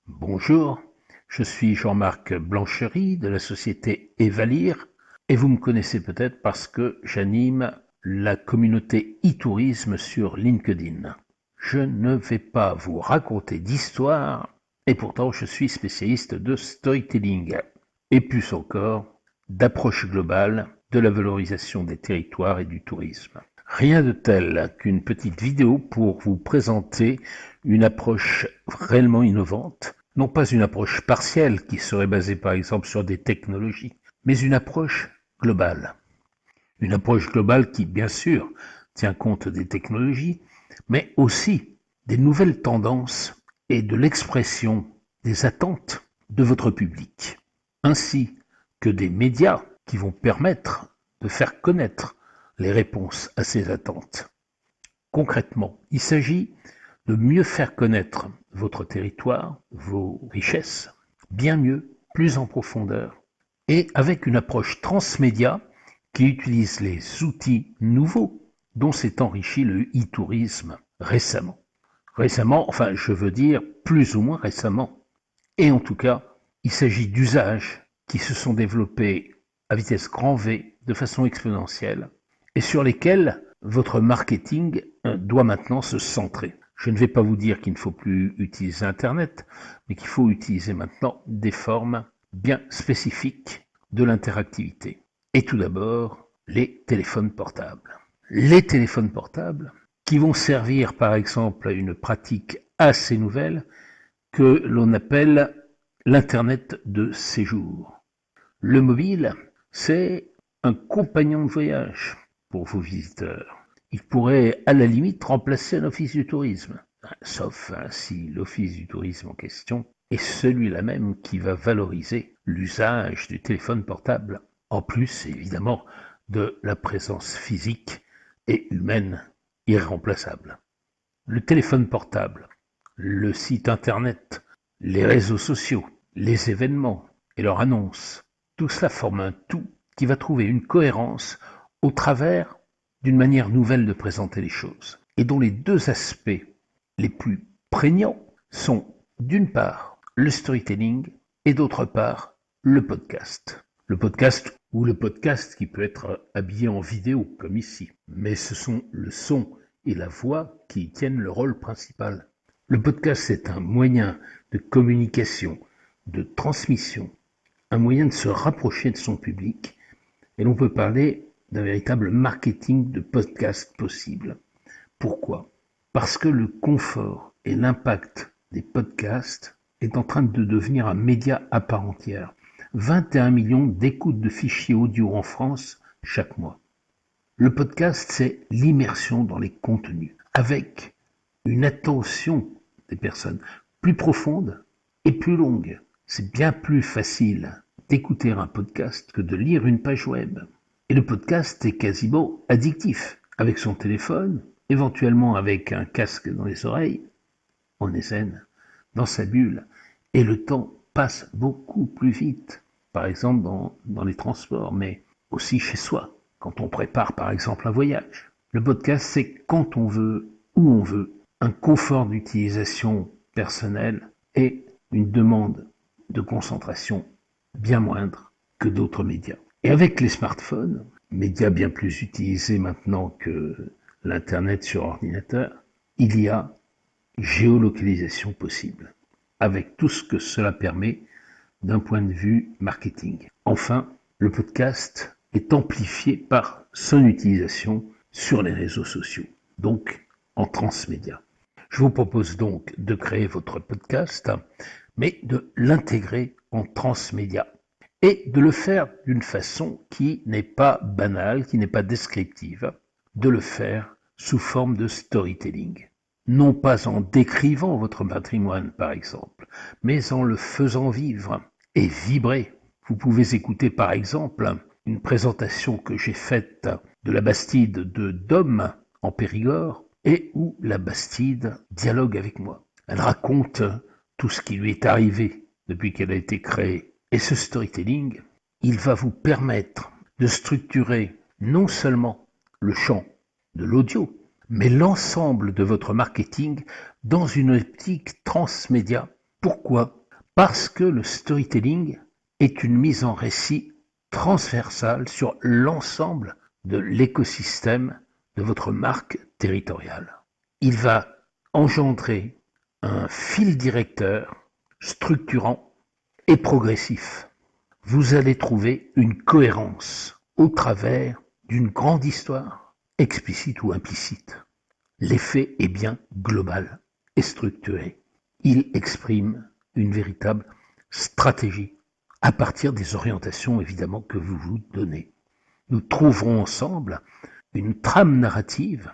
Bonjour, je suis Jean-Marc Blanchery de la société Evalir et vous me connaissez peut-être parce que j'anime la communauté e-tourisme sur LinkedIn. Je ne vais pas vous raconter d'histoire et pourtant je suis spécialiste de storytelling et plus encore d'approche globale de la valorisation des territoires et du tourisme. Rien de tel qu'une petite vidéo pour vous présenter une approche réellement innovante, non pas une approche partielle qui serait basée par exemple sur des technologies, mais une approche globale. Une approche globale qui, bien sûr, tient compte des technologies, mais aussi des nouvelles tendances et de l'expression des attentes de votre public, ainsi que des médias qui vont permettre de faire connaître les réponses à ces attentes. Concrètement, il s'agit de mieux faire connaître votre territoire, vos richesses, bien mieux, plus en profondeur, et avec une approche transmédia qui utilise les outils nouveaux dont s'est enrichi le e-tourisme récemment. Récemment, enfin je veux dire plus ou moins récemment. Et en tout cas, il s'agit d'usages qui se sont développés à vitesse grand V de façon exponentielle et sur lesquels votre marketing doit maintenant se centrer. Je ne vais pas vous dire qu'il ne faut plus utiliser Internet, mais qu'il faut utiliser maintenant des formes bien spécifiques de l'interactivité. Et tout d'abord, les téléphones portables. Les téléphones portables qui vont servir par exemple à une pratique assez nouvelle que l'on appelle l'Internet de séjour. Le mobile, c'est un compagnon de voyage pour vos visiteurs. Il pourrait à la limite remplacer un office du tourisme, sauf si l'office du tourisme en question est celui-là même qui va valoriser l'usage du téléphone portable, en plus évidemment de la présence physique et humaine irremplaçable. Le téléphone portable, le site internet, les réseaux sociaux, les événements et leurs annonces, tout cela forme un tout qui va trouver une cohérence au travers d'une manière nouvelle de présenter les choses et dont les deux aspects les plus prégnants sont d'une part le storytelling et d'autre part le podcast. Le podcast ou le podcast qui peut être habillé en vidéo comme ici, mais ce sont le son et la voix qui y tiennent le rôle principal. Le podcast est un moyen de communication, de transmission, un moyen de se rapprocher de son public et l'on peut parler d'un véritable marketing de podcast possible. Pourquoi ? Parce que le confort et l'impact des podcasts est en train de devenir un média à part entière. 21 millions d'écoutes de fichiers audio en France chaque mois. Le podcast, c'est l'immersion dans les contenus, avec une attention des personnes plus profonde et plus longue. C'est bien plus facile d'écouter un podcast que de lire une page web. Et le podcast est quasiment addictif. Avec son téléphone, éventuellement avec un casque dans les oreilles, on est zen, dans sa bulle. Et le temps passe beaucoup plus vite. Par exemple dans les transports, mais aussi chez soi, quand on prépare par exemple un voyage. Le podcast, c'est quand on veut, où on veut, un confort d'utilisation personnelle et une demande de concentration bien moindre que d'autres médias. Et avec les smartphones, médias bien plus utilisés maintenant que l'Internet sur ordinateur, il y a géolocalisation possible, avec tout ce que cela permet d'un point de vue marketing. Enfin, le podcast est amplifié par son utilisation sur les réseaux sociaux, donc en transmédia. Je vous propose donc de créer votre podcast, mais de l'intégrer en transmédia et de le faire d'une façon qui n'est pas banale, qui n'est pas descriptive, de le faire sous forme de storytelling. Non pas en décrivant votre patrimoine, par exemple, mais en le faisant vivre et vibrer. Vous pouvez écouter, par exemple, une présentation que j'ai faite de la Bastide de Dôme en Périgord et où la Bastide dialogue avec moi. Elle raconte tout ce qui lui est arrivé depuis qu'elle a été créée. Et ce storytelling, il va vous permettre de structurer non seulement le champ de l'audio, mais l'ensemble de votre marketing dans une optique transmédia Pourquoi? Parce que le storytelling est une mise en récit transversale sur l'ensemble de l'écosystème de votre marque territoriale. Il va engendrer un fil directeur structurant et progressif. Vous allez trouver une cohérence au travers d'une grande histoire, explicite ou implicite. L'effet est bien global et structuré. Il exprime une véritable stratégie à partir des orientations évidemment que vous vous donnez. Nous trouverons ensemble une trame narrative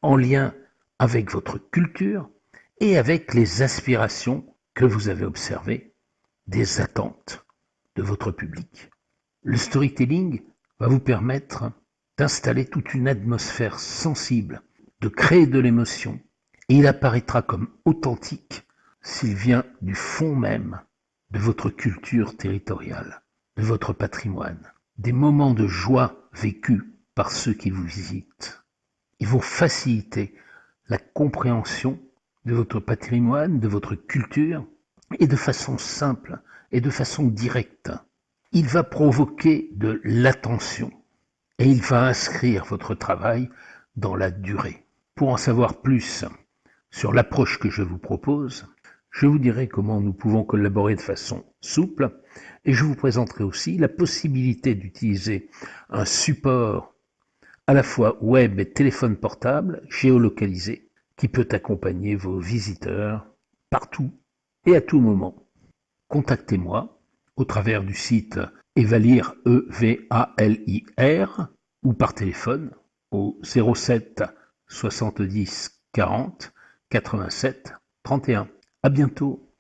en lien avec votre culture et avec les aspirations que vous avez observées, des attentes de votre public. Le storytelling va vous permettre d'installer toute une atmosphère sensible, de créer de l'émotion, et il apparaîtra comme authentique s'il vient du fond même de votre culture territoriale, de votre patrimoine, des moments de joie vécus par ceux qui vous visitent. Ils vont faciliter la compréhension de votre patrimoine, de votre culture, et de façon simple et de façon directe. Il va provoquer de l'attention et il va inscrire votre travail dans la durée. Pour en savoir plus sur l'approche que je vous propose, je vous dirai comment nous pouvons collaborer de façon souple et je vous présenterai aussi la possibilité d'utiliser un support à la fois web et téléphone portable géolocalisé qui peut accompagner vos visiteurs partout et à tout moment. Contactez-moi au travers du site Evalir, E-V-A-L-I-R, ou par téléphone au 07 70 40 87 31. À bientôt.